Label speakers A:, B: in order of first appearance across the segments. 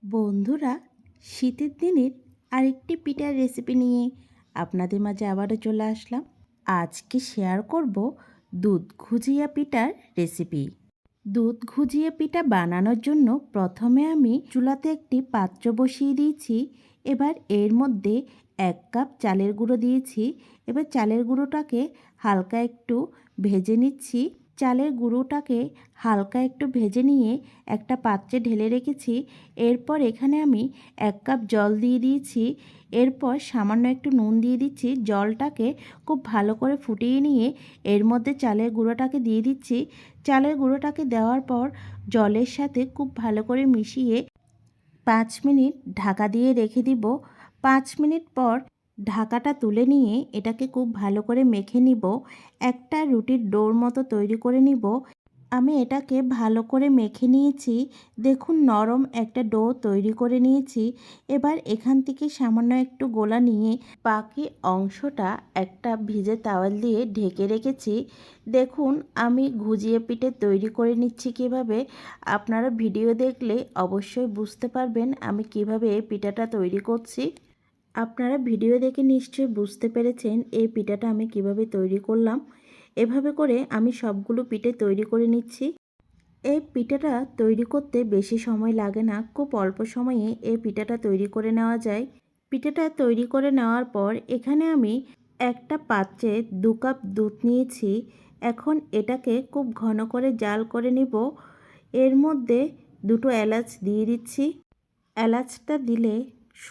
A: বন্ধুরা, শীতের দিনের আরেকটি পিঠার রেসিপি নিয়ে আপনাদের মাঝে আবারও চলে আসলাম। আজকে শেয়ার করব দুধ ঘুজিয়া পিঠার রেসিপি। দুধ ঘুজিয়া পিঠা বানানোর জন্য প্রথমে আমি চুলাতে একটি পাত্র বসিয়ে দিয়েছি। এবার এর মধ্যে 1 কাপ চালের গুঁড়ো দিয়েছি। এবার চালের গুঁড়োটাকে হালকা একটু ভেজে নিচ্ছি। চালের গুঁড়োটাকে হালকা একটু ভেজে নিয়ে একটা পাত্রে ঢেলে রেখেছি। এরপর এখানে আমি 1 কাপ জল দিয়ে দিয়েছি। এরপর সামান্য একটু নুন দিয়ে দিচ্ছি। জলটাকে খুব ভালো করে ফুটিয়ে নিয়ে এর মধ্যে চালের গুঁড়োটাকে দিয়ে দিচ্ছি। চালের গুঁড়োটাকে দেওয়ার পর জলের সাথে খুব ভালো করে মিশিয়ে 5 মিনিট ঢাকা দিয়ে রেখে দিব। 5 মিনিট পর ঢাকাটা তুলে নিয়ে এটাকে খুব ভালো করে মেখে নিব। একটা রুটির ডোর মতো তৈরি করে নিব। আমি এটাকে ভালো করে মেখে নিয়েছি। দেখুন, নরম একটা ডো তৈরি করে নিয়েছি। এবার এখান থেকে সামান্য একটু গোলা নিয়ে বাকি অংশটা একটা ভিজে তাওয়াল দিয়ে ঢেকে রেখেছি। দেখুন, আমি ঘুজিয়ে পিঠে তৈরি করে নিচ্ছি কিভাবে। আপনারা ভিডিও দেখলে অবশ্যই বুঝতে পারবেন আমি কিভাবে এই পিঠাটা তৈরি করছি। আপনারা ভিডিও দেখে নিশ্চয়ই বুঝতে পেরেছেন এই পিঠাটা আমি কিভাবে তৈরি করলাম। এভাবে করে আমি সবগুলো পিঠে তৈরি করে নিচ্ছি। এই পিঠাটা তৈরি করতে বেশি সময় লাগে না, খুব অল্প সময়ে এই পিঠাটা তৈরি করে নেওয়া যায়। পিঠাটা তৈরি করে নেওয়ার পর এখানে আমি একটা পাত্রে 2 কাপ দুধ নিয়েছি। এখন এটাকে খুব ঘন করে জাল করে নিব। এর মধ্যে 2টো এলাচ দিয়ে দিচ্ছি। এলাচটা দিলে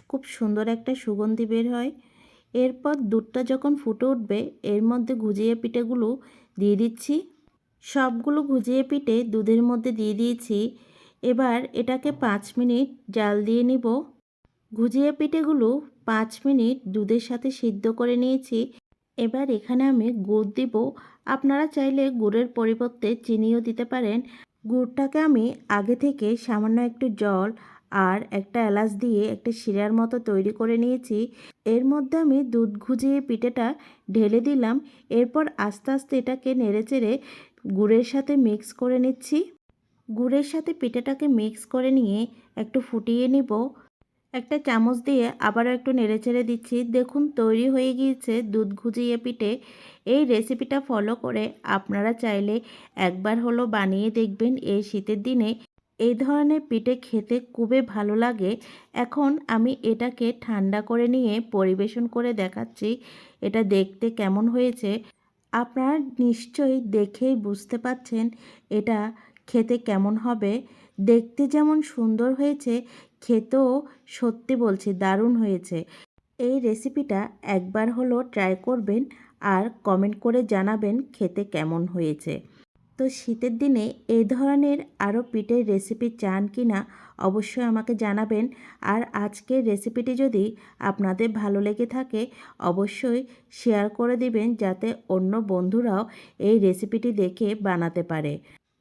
A: খুব সুন্দর একটা সুগন্ধি বের হয়। এরপর দুধটা যখন ফুটে উঠবে এর মধ্যে ঘুজিয়ে পিঠেগুলো দিয়ে দিচ্ছি। সবগুলো ঘুজিয়ে পিঠে দুধের মধ্যে দিয়ে দিয়েছি। এবার এটাকে 5 মিনিট জাল দিয়ে নিব। ঘুজিয়ে পিঠেগুলো 5 মিনিট দুধের সাথে সিদ্ধ করে নিয়েছি। এবার এখানে আমি গুড় দিব। আপনারা চাইলে গুড়ের পরিবর্তে চিনিও দিতে পারেন। গুড়টাকে আমি আগে থেকে সামান্য একটু জল আর একটা এলাচ দিয়ে একটা শিরার মতো তৈরি করে নিয়েছি। এর মধ্যে আমি দুধ ঘুজিয়ে পিঠেটা ঢেলে দিলাম। এরপর আস্তে আস্তে এটাকে নেড়েচেড়ে গুড়ের সাথে মিক্স করে নিচ্ছি। গুড়ের সাথে পিঠেটাকে মিক্স করে নিয়ে একটু ফুটিয়ে নিব। একটা চামচ দিয়ে আবারও একটু নেড়েচেড়ে দিচ্ছি। দেখুন, তৈরি হয়ে গিয়েছে দুধ ঘুজিয়ে পিঠে। এই রেসিপিটা ফলো করে আপনারা চাইলে একবার হলো বানিয়ে দেখবেন। এই শীতের দিনে এই ধরনের পিঠে খেতে খুবই ভালো লাগে। এখন আমি এটাকে ঠান্ডা করে নিয়ে পরিবেশন করে দেখাচ্ছি এটা দেখতে কেমন হয়েছে। আপনারা নিশ্চয়ই দেখেই বুঝতে পারছেন এটা খেতে কেমন হবে। দেখতে যেমন সুন্দর হয়েছে, খেতেও সত্যি বলছি দারুণ হয়েছে। এই রেসিপিটা একবার হলো ট্রাই করবেন আর কমেন্ট করে জানাবেন খেতে কেমন হয়েছে। তো শীতের দিনে এই ধরনের আরও পিঠের রেসিপি চান কি না অবশ্যই আমাকে জানাবেন। আর আজকের রেসিপিটি যদি আপনাদের ভালো লেগে থাকে অবশ্যই শেয়ার করে দিবেন যাতে অন্য বন্ধুরাও এই রেসিপিটি দেখে বানাতে পারে।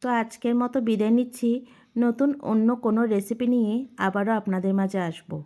A: তো আজকের মতো বিদায় নিচ্ছি। নতুন অন্য কোনো রেসিপি নিয়ে আবারও আপনাদের মাঝে আসবো।